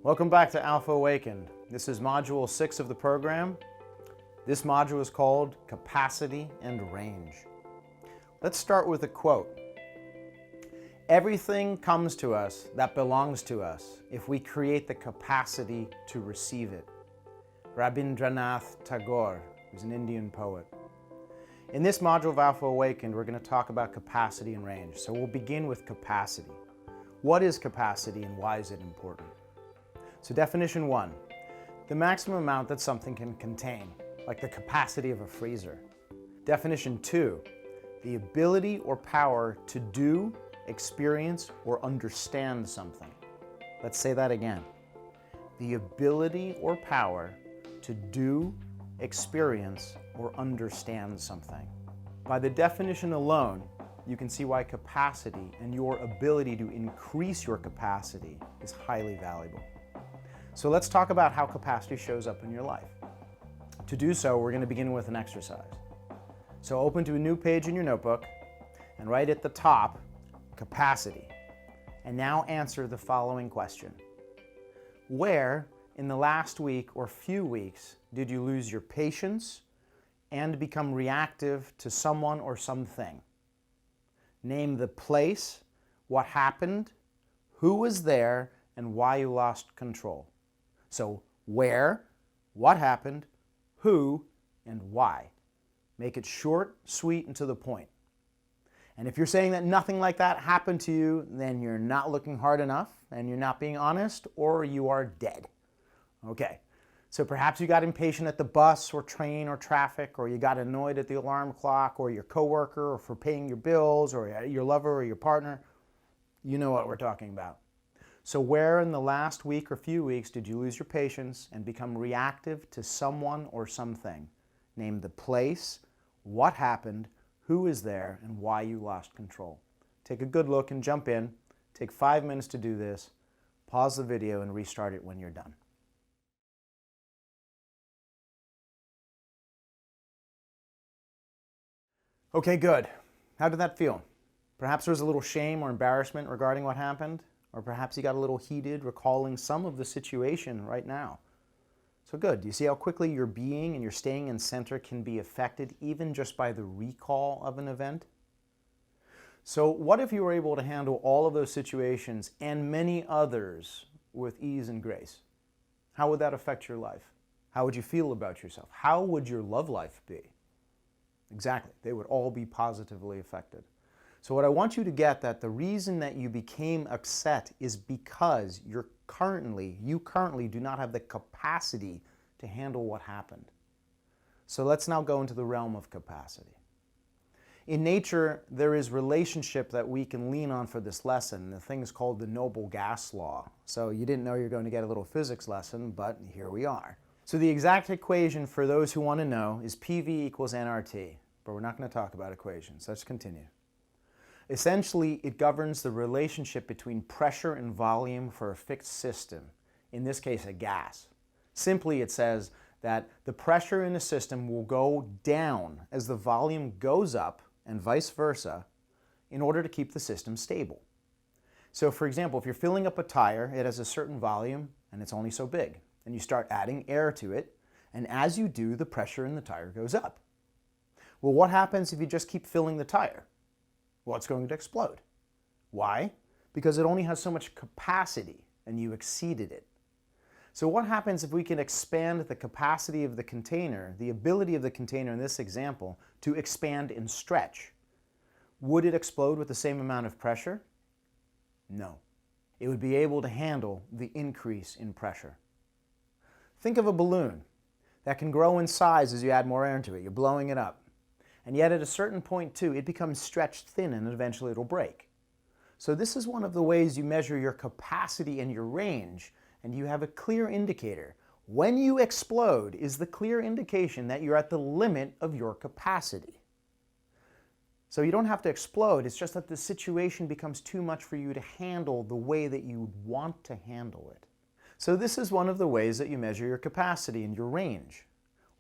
Welcome back to Alpha Awakened. This is Module 6 of the program. This module is called Capacity and Range. Let's start with a quote. Everything comes to us that belongs to us if we create the capacity to receive it. Rabindranath Tagore, who's an Indian poet. In this module of Alpha Awakened, we're going to talk about capacity and range. So we'll begin with capacity. What is capacity and why is it important? So definition 1, the maximum amount that something can contain, like the capacity of a freezer. Definition 2, the ability or power to do, experience, or understand something. Let's say that again. The ability or power to do, experience, or understand something. By the definition alone, you can see why capacity and your ability to increase your capacity is highly valuable. So let's talk about how capacity shows up in your life. To do so, we're going to begin with an exercise. So open to a new page in your notebook and write at the top, capacity. And now answer the following question. Where in the last week or few weeks did you lose your patience and become reactive to someone or something? Name the place, what happened, who was there, and why you lost control. So where, what happened, who, and why. Make it short, sweet, and to the point. And if you're saying that nothing like that happened to you, then you're not looking hard enough, and you're not being honest, or you are dead. Okay, so perhaps you got impatient at the bus or train or traffic, or you got annoyed at the alarm clock, or your coworker, or for paying your bills, or your lover or your partner. You know what we're talking about. So where in the last week or few weeks did you lose your patience and become reactive to someone or something? Name the place, what happened, who is there, and why you lost control. Take a good look and jump in. Take 5 minutes to do this. Pause the video and restart it when you're done. Okay, good. How did that feel? Perhaps there was a little shame or embarrassment regarding what happened, or perhaps you got a little heated recalling some of the situation right now. So good. Do you see how quickly your being and your staying in center can be affected even just by the recall of an event? So what if you were able to handle all of those situations and many others with ease and grace? How would that affect your life? How would you feel about yourself? How would your love life be? Exactly. They would all be positively affected. So what I want you to get that the reason that you became upset is because you currently do not have the capacity to handle what happened. So let's now go into the realm of capacity. In nature, there is relationship that we can lean on for this lesson. The thing is called the noble gas law. So you didn't know you're going to get a little physics lesson, but here we are. So the exact equation for those who want to know is PV equals nRT, but we're not going to talk about equations. Let's continue. Essentially, it governs the relationship between pressure and volume for a fixed system, in this case a gas. Simply, it says that the pressure in a system will go down as the volume goes up and vice versa in order to keep the system stable. So for example, if you're filling up a tire, it has a certain volume and it's only so big. And you start adding air to it, and as you do, the pressure in the tire goes up. Well, what happens if you just keep filling the tire? Well, it's going to explode. Why? Because it only has so much capacity and you exceeded it. So what happens if we can expand the capacity of the container, the ability of the container in this example, to expand and stretch? Would it explode with the same amount of pressure? No. It would be able to handle the increase in pressure. Think of a balloon that can grow in size as you add more air into it. You're blowing it up. And yet at a certain point too, it becomes stretched thin and eventually it'll break. So this is one of the ways you measure your capacity and your range, and you have a clear indicator. When you explode is the clear indication that you're at the limit of your capacity. So you don't have to explode, it's just that the situation becomes too much for you to handle the way that you want to handle it. So this is one of the ways that you measure your capacity and your range.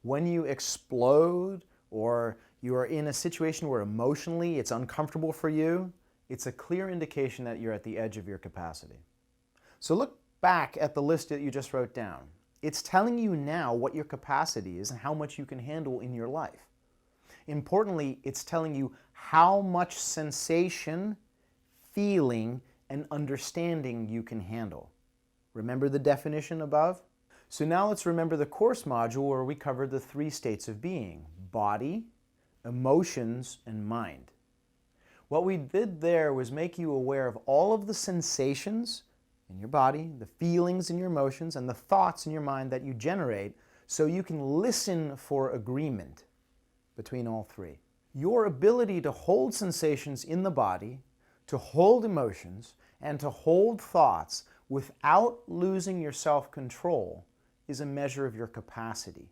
When you explode, or you are in a situation where emotionally it's uncomfortable for you, it's a clear indication that you're at the edge of your capacity. So look back at the list that you just wrote down. It's telling you now what your capacity is and how much you can handle in your life. Importantly, it's telling you how much sensation, feeling, and understanding you can handle. Remember the definition above? So now let's remember the course module where we covered the 3 states of being: body, emotions, and mind. What we did there was make you aware of all of the sensations in your body, the feelings in your emotions, and the thoughts in your mind that you generate so you can listen for agreement between all 3. Your ability to hold sensations in the body, to hold emotions, and to hold thoughts without losing your self-control is a measure of your capacity.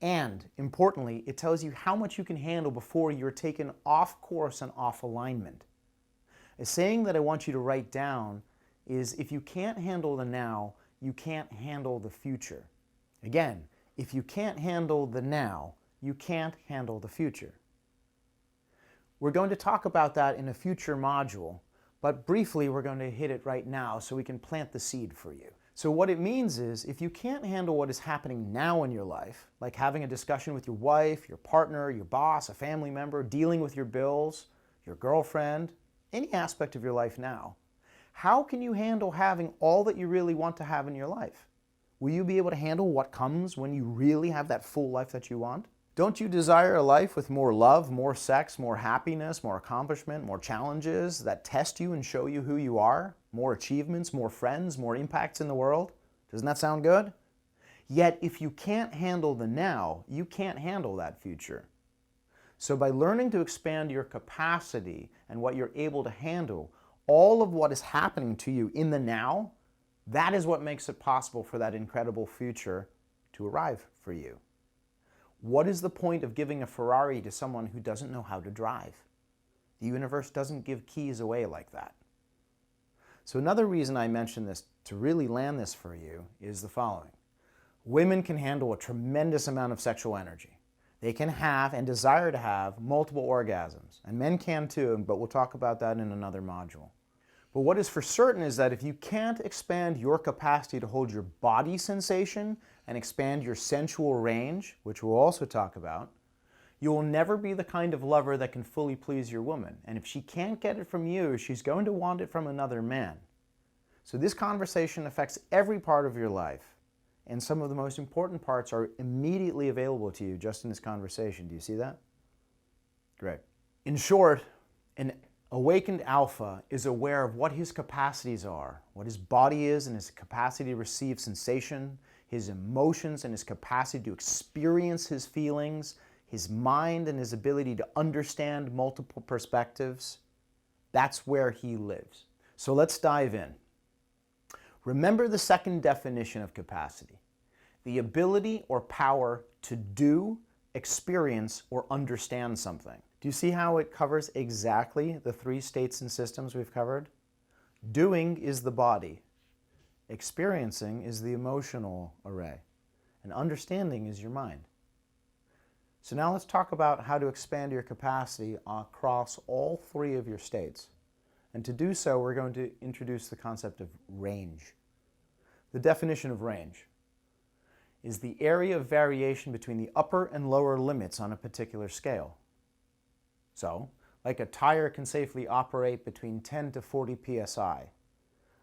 And, importantly, it tells you how much you can handle before you're taken off course and off alignment. A saying that I want you to write down is, if you can't handle the now, you can't handle the future. Again, if you can't handle the now, you can't handle the future. We're going to talk about that in a future module, but briefly we're going to hit it right now so we can plant the seed for you. So what it means is, if you can't handle what is happening now in your life, like having a discussion with your wife, your partner, your boss, a family member, dealing with your bills, your girlfriend, any aspect of your life now, how can you handle having all that you really want to have in your life? Will you be able to handle what comes when you really have that full life that you want? Don't you desire a life with more love, more sex, more happiness, more accomplishment, more challenges that test you and show you who you are? More achievements, more friends, more impacts in the world? Doesn't that sound good? Yet, if you can't handle the now, you can't handle that future. So by learning to expand your capacity and what you're able to handle, all of what is happening to you in the now, that is what makes it possible for that incredible future to arrive for you. What is the point of giving a Ferrari to someone who doesn't know how to drive? The universe doesn't give keys away like that. So another reason I mention this to really land this for you is the following. Women can handle a tremendous amount of sexual energy. They can have and desire to have multiple orgasms, and men can too, but we'll talk about that in another module. But what is for certain is that if you can't expand your capacity to hold your body sensation and expand your sensual range, which we'll also talk about, you will never be the kind of lover that can fully please your woman. And if she can't get it from you, she's going to want it from another man. So this conversation affects every part of your life. And some of the most important parts are immediately available to you just in this conversation. Do you see that? Great. In short, an awakened alpha is aware of what his capacities are, what his body is and his capacity to receive sensation, his emotions and his capacity to experience his feelings, his mind and his ability to understand multiple perspectives. That's where he lives. So let's dive in. Remember the second definition of capacity: the ability or power to do, experience, or understand something. Do you see how it covers exactly the 3 states and systems we've covered? Doing is the body. Experiencing is the emotional array. And understanding is your mind. So now let's talk about how to expand your capacity across all 3 of your states. And to do so, we're going to introduce the concept of range. The definition of range is the area of variation between the upper and lower limits on a particular scale. So, like a tire can safely operate between 10 to 40 psi.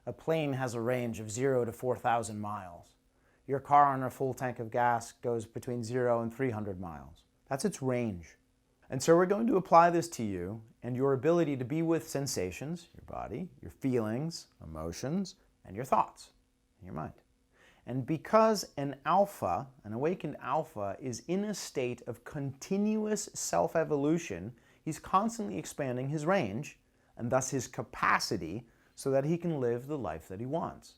A plane has a range of 0 to 4,000 miles. Your car on a full tank of gas goes between 0 and 300 miles. That's its range. And so we're going to apply this to you and your ability to be with sensations, your body, your feelings, emotions, and your thoughts, and your mind. And because an alpha, an awakened alpha, is in a state of continuous self-evolution, he's constantly expanding his range and thus his capacity so that he can live the life that he wants.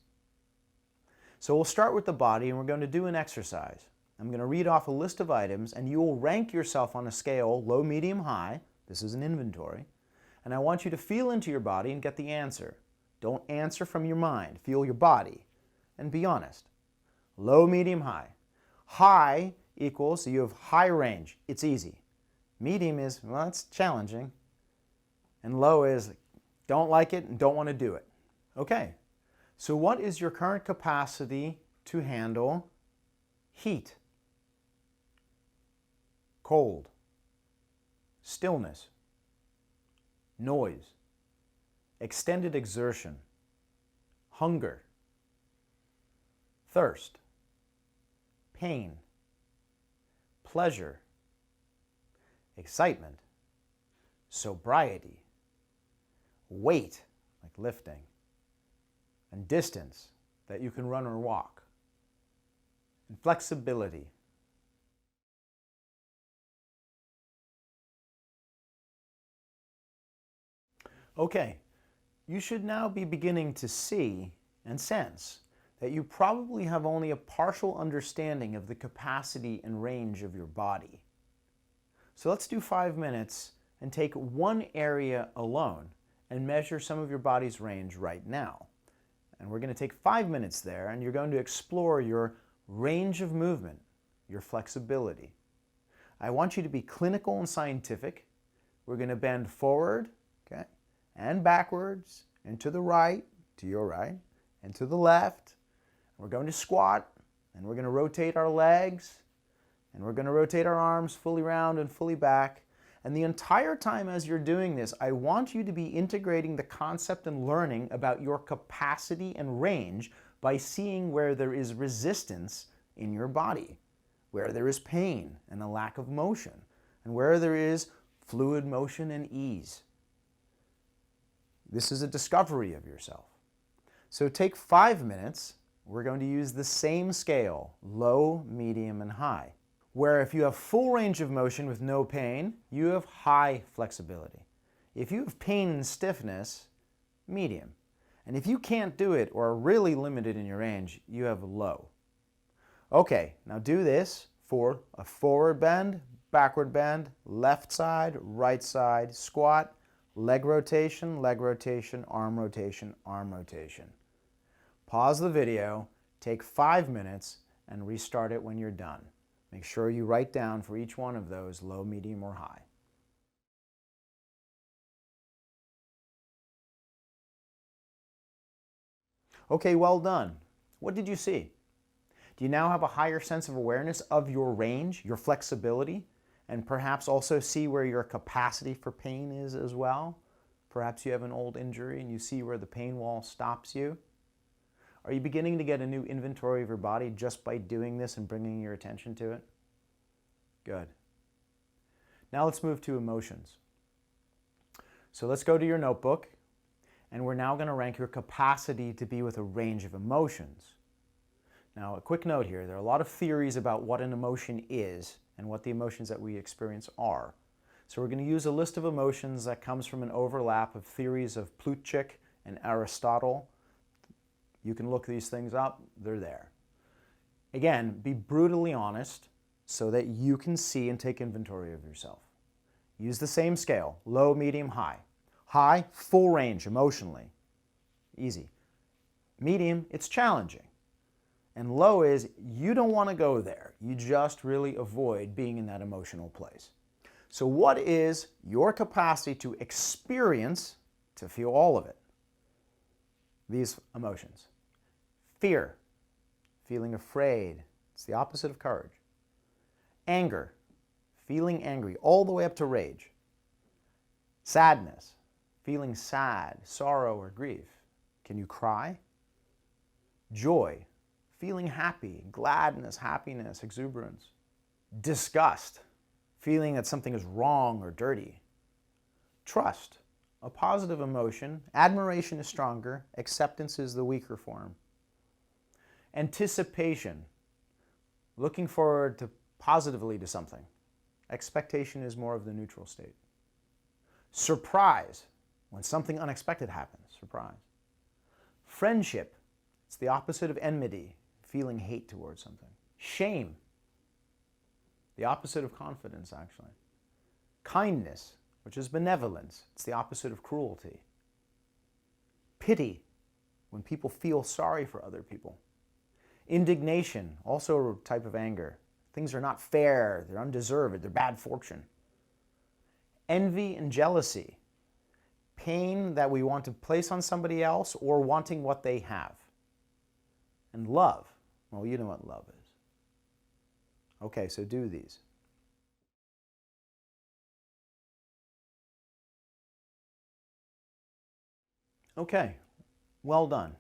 So we'll start with the body and we're going to do an exercise. I'm going to read off a list of items and you will rank yourself on a scale low, medium, high. This is an inventory. And I want you to feel into your body and get the answer. Don't answer from your mind. Feel your body and be honest. Low, medium, high. High equals, so you have high range. It's easy. Medium is, well, it's challenging. And low is, don't like it and don't want to do it. Okay. So what is your current capacity to handle heat, cold, stillness, noise, extended exertion, hunger, thirst, pain, pleasure, excitement, sobriety, weight, like lifting, and distance that you can run or walk, and flexibility. Okay, you should now be beginning to see and sense that you probably have only a partial understanding of the capacity and range of your body. So let's do 5 minutes and take one area alone and measure some of your body's range right now. And we're going to take 5 minutes there, and you're going to explore your range of movement, your flexibility. I want you to be clinical and scientific. We're going to bend forward, okay, and backwards, and to the right, to your right, and to the left. We're going to squat, and we're going to rotate our legs, and we're going to rotate our arms fully round and fully back. And the entire time as you're doing this, I want you to be integrating the concept and learning about your capacity and range by seeing where there is resistance in your body, where there is pain and a lack of motion, and where there is fluid motion and ease. This is a discovery of yourself. So take 5 minutes. We're going to use the same scale, low, medium, and high, where if you have full range of motion with no pain, you have high flexibility. If you have pain and stiffness, medium. And if you can't do it or are really limited in your range, you have low. Okay, now do this for a forward bend, backward bend, left side, right side, squat, leg rotation, arm rotation, arm rotation. Pause the video, take 5 minutes, and restart it when you're done. Make sure you write down for each one of those low, medium, or high. Okay, well done. What did you see? Do you now have a higher sense of awareness of your range, your flexibility, and perhaps also see where your capacity for pain is as well? Perhaps you have an old injury and you see where the pain wall stops you. Are you beginning to get a new inventory of your body just by doing this and bringing your attention to it? Good. Now let's move to emotions. So let's go to your notebook, and we're now going to rank your capacity to be with a range of emotions. Now, a quick note here. There are a lot of theories about what an emotion is and what the emotions that we experience are. So we're going to use a list of emotions that comes from an overlap of theories of Plutchik and Aristotle. You can look these things up. They're there. Again, be brutally honest so that you can see and take inventory of yourself. Use the same scale, low, medium, high. High, full range emotionally. Easy. Medium, it's challenging. And low is you don't want to go there. You just really avoid being in that emotional place. So what is your capacity to experience, to feel all of it? These emotions. Fear, feeling afraid. It's the opposite of courage. Anger, feeling angry, all the way up to rage. Sadness, feeling sad, sorrow, or grief. Can you cry? Joy, feeling happy, gladness, happiness, exuberance. Disgust, feeling that something is wrong or dirty. Trust, a positive emotion. Admiration is stronger. Acceptance is the weaker form. Anticipation, looking forward to positively to something. Expectation is more of the neutral state. Surprise, when something unexpected happens. Surprise. Friendship, it's the opposite of enmity, feeling hate towards something. Shame, the opposite of confidence, actually. Kindness, which is benevolence. It's the opposite of cruelty. Pity, when people feel sorry for other people. Indignation, also a type of anger. Things are not fair, they're undeserved, they're bad fortune. Envy and jealousy, pain that we want to place on somebody else or wanting what they have. And love. Well, you know what love is. Okay, so do these. Okay, well done.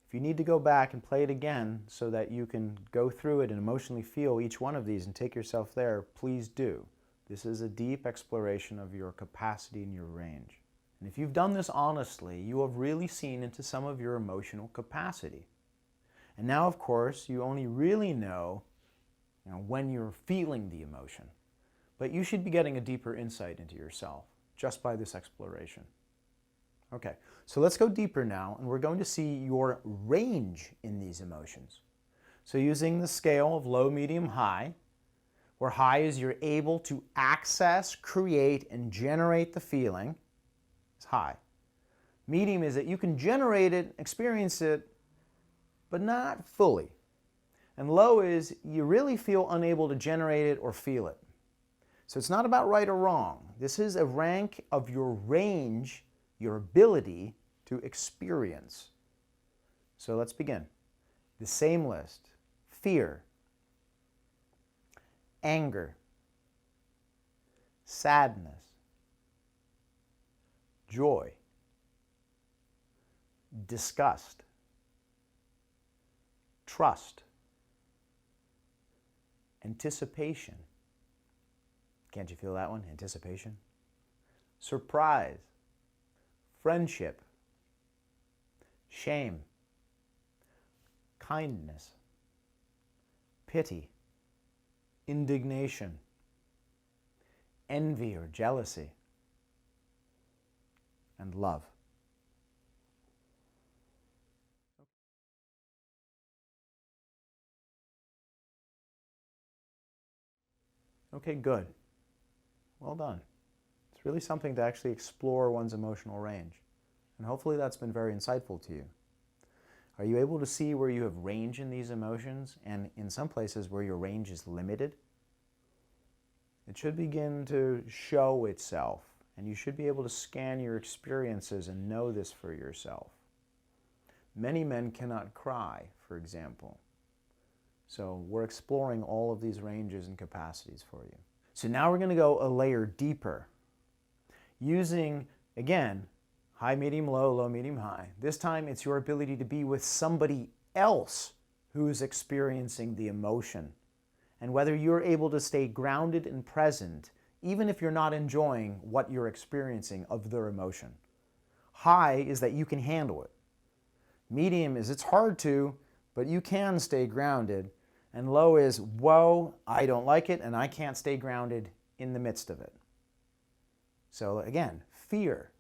If you need to go back and play it again so that you can go through it and emotionally feel each one of these and take yourself there, please do. This is a deep exploration of your capacity and your range. And if you've done this honestly, you have really seen into some of your emotional capacity. And now, of course, you only really know, when you're feeling the emotion. But you should be getting a deeper insight into yourself just by this exploration. Okay, so let's go deeper now, and we're going to see your range in these emotions. So using the scale of low, medium, high, where high is you're able to access, create, and generate the feeling, is high. Medium is that you can generate it, experience it, but not fully. And low is you really feel unable to generate it or feel it. So it's not about right or wrong. This is a rank of your range, your ability to experience. So let's begin. The same list. Fear, anger, sadness, joy, disgust, trust, anticipation. Can't you feel that one? Anticipation. Surprise, friendship, shame, kindness, pity, indignation, envy or jealousy, and love. Okay, good. Well done. It's really something to actually explore one's emotional range. And hopefully that's been very insightful to you. Are you able to see where you have range in these emotions and in some places where your range is limited? It should begin to show itself, and you should be able to scan your experiences and know this for yourself. Many men cannot cry, for example. So we're exploring all of these ranges and capacities for you. So now we're going to go a layer deeper using, again, high, medium, low, low, medium, high. This time it's your ability to be with somebody else who is experiencing the emotion, and whether you're able to stay grounded and present even if you're not enjoying what you're experiencing of their emotion. High is that you can handle it. Medium is it's hard to, but you can stay grounded. And low is, whoa, I don't like it and I can't stay grounded in the midst of it. So again, fear,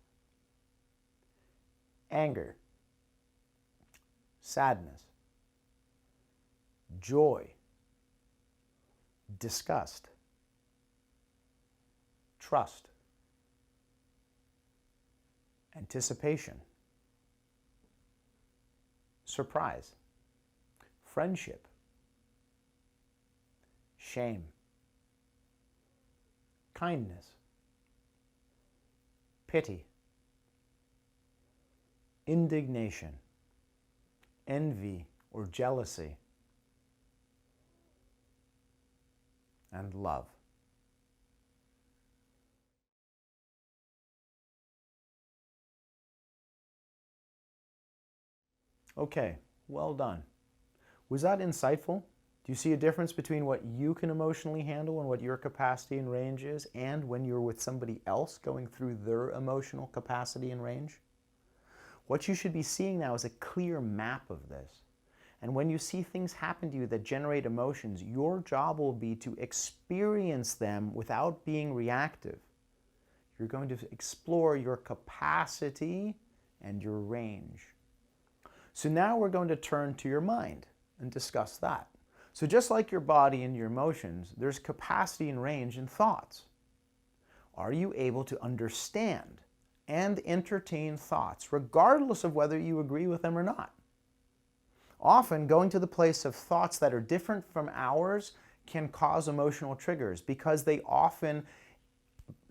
anger, sadness, joy, disgust, trust, anticipation, surprise, friendship, shame, kindness, pity, indignation, envy or jealousy, and love. Okay, well done. Was that insightful? Do you see a difference between what you can emotionally handle and what your capacity and range is, and when you're with somebody else going through their emotional capacity and range? What you should be seeing now is a clear map of this. And when you see things happen to you that generate emotions, your job will be to experience them without being reactive. You're going to explore your capacity and your range. So now we're going to turn to your mind and discuss that. So just like your body and your emotions, there's capacity and range in thoughts. Are you able to understand and entertain thoughts, regardless of whether you agree with them or not? Often, going to the place of thoughts that are different from ours can cause emotional triggers because they often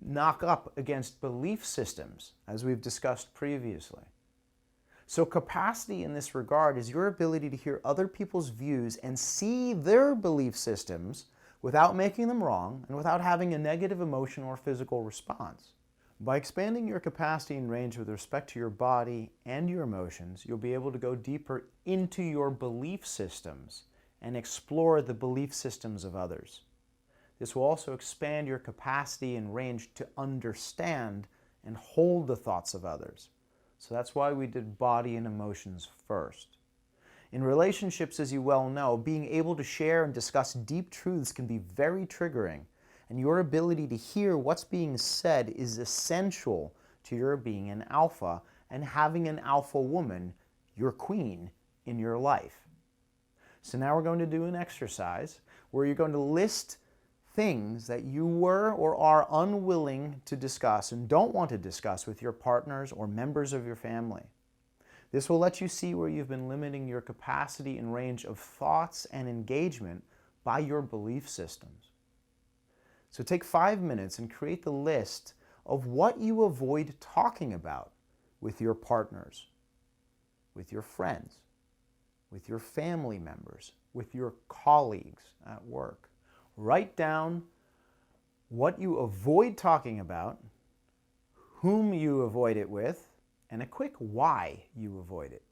knock up against belief systems, as we've discussed previously. So capacity in this regard is your ability to hear other people's views and see their belief systems without making them wrong and without having a negative emotion or physical response. By expanding your capacity and range with respect to your body and your emotions, you'll be able to go deeper into your belief systems and explore the belief systems of others. This will also expand your capacity and range to understand and hold the thoughts of others. So that's why we did body and emotions first. In relationships, as you well know, being able to share and discuss deep truths can be very triggering, and your ability to hear what's being said is essential to your being an alpha and having an alpha woman, your queen, in your life. So now we're going to do an exercise where you're going to list things that you were or are unwilling to discuss and don't want to discuss with your partners or members of your family. This will let you see where you've been limiting your capacity and range of thoughts and engagement by your belief systems. So take 5 minutes and create the list of what you avoid talking about with your partners, with your friends, with your family members, with your colleagues at work. Write down what you avoid talking about, whom you avoid it with, and a quick why you avoid it.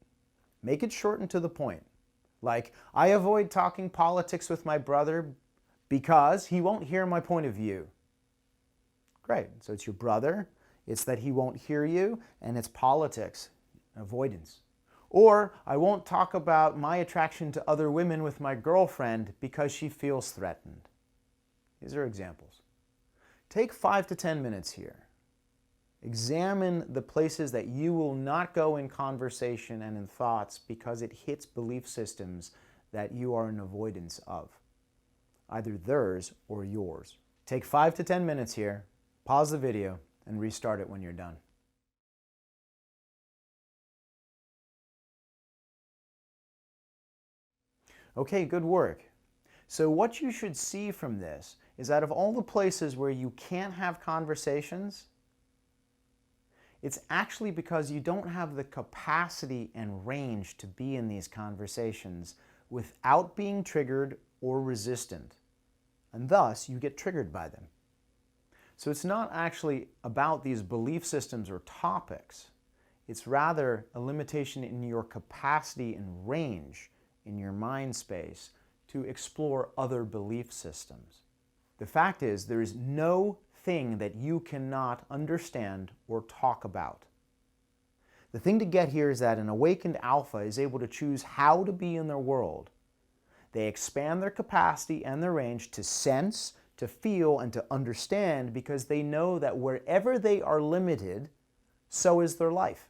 Make it short and to the point. Like, I avoid talking politics with my brother because he won't hear my point of view. Great. So it's your brother, it's that he won't hear you, and it's politics, avoidance. Or, I won't talk about my attraction to other women with my girlfriend because she feels threatened. These are examples. Take 5 to 10 minutes here. Examine the places that you will not go in conversation and in thoughts because it hits belief systems that you are in avoidance of, either theirs or yours. Take 5 to 10 minutes here, pause the video, and restart it when you're done. Okay, good work. So what you should see from this is out of all the places where you can't have conversations, it's actually because you don't have the capacity and range to be in these conversations without being triggered or resistant, and thus you get triggered by them. So it's not actually about these belief systems or topics. It's rather a limitation in your capacity and range in your mind space to explore other belief systems. The fact is, there is no thing that you cannot understand or talk about. The thing to get here is that an awakened alpha is able to choose how to be in their world. They expand their capacity and their range to sense, to feel, and to understand because they know that wherever they are limited, so is their life.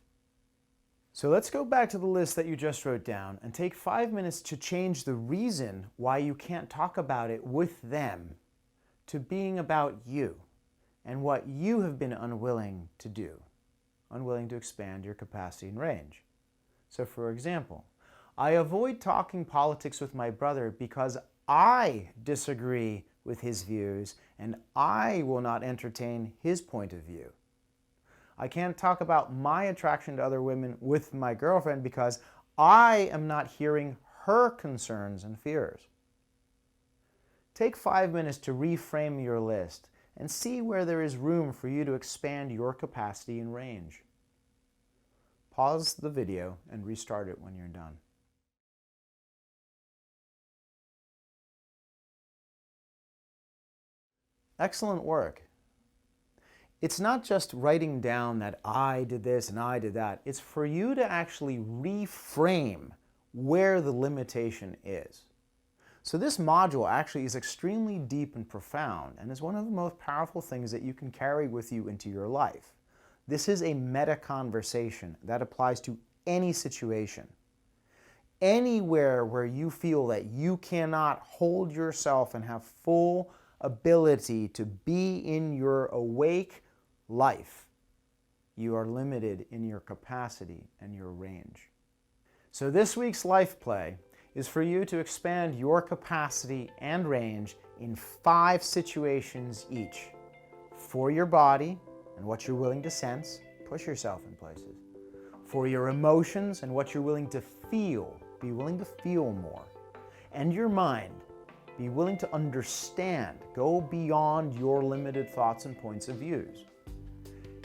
So let's go back to the list that you just wrote down and take 5 minutes to change the reason why you can't talk about it with them to being about you and what you have been unwilling to do, unwilling to expand your capacity and range. So for example, I avoid talking politics with my brother because I disagree with his views and I will not entertain his point of view. I can't talk about my attraction to other women with my girlfriend because I am not hearing her concerns and fears. Take 5 minutes to reframe your list and see where there is room for you to expand your capacity and range. Pause the video and restart it when you're done. Excellent work. It's not just writing down that I did this and I did that. It's for you to actually reframe where the limitation is. So this module actually is extremely deep and profound and is one of the most powerful things that you can carry with you into your life. This is a meta conversation that applies to any situation. Anywhere where you feel that you cannot hold yourself and have full ability to be in your awake life, you are limited in your capacity and your range. So this week's life play is for you to expand your capacity and range in 5 situations each. For your body and what you're willing to sense, push yourself in places. for your emotions and what you're willing to feel. Be willing to feel more. And your mind. Be willing to understand. Go beyond your limited thoughts and points of views.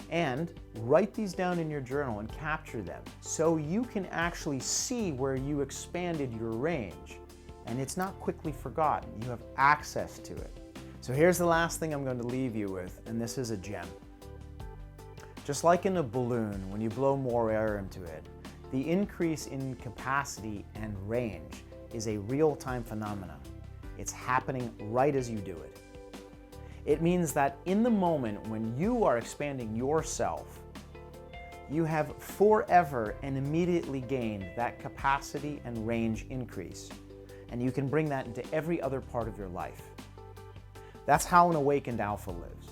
And write these down in your journal and capture them so you can actually see where you expanded your range. And it's not quickly forgotten. You have access to it. So here's the last thing I'm going to leave you with, and this is a gem. Just like in a balloon, when you blow more air into it, the increase in capacity and range is a real-time phenomenon. It's happening right as you do it. It means that in the moment when you are expanding yourself, you have forever and immediately gained that capacity and range increase. And you can bring that into every other part of your life. That's how an awakened alpha lives.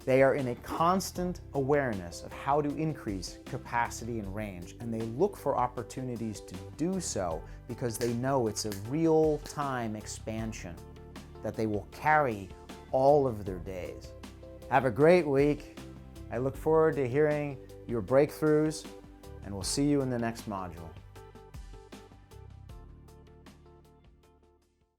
They are in a constant awareness of how to increase capacity and range, and they look for opportunities to do so because they know it's a real-time expansion that they will carry all of their days. Have a great week. I look forward to hearing your breakthroughs, and we'll see you in the next module.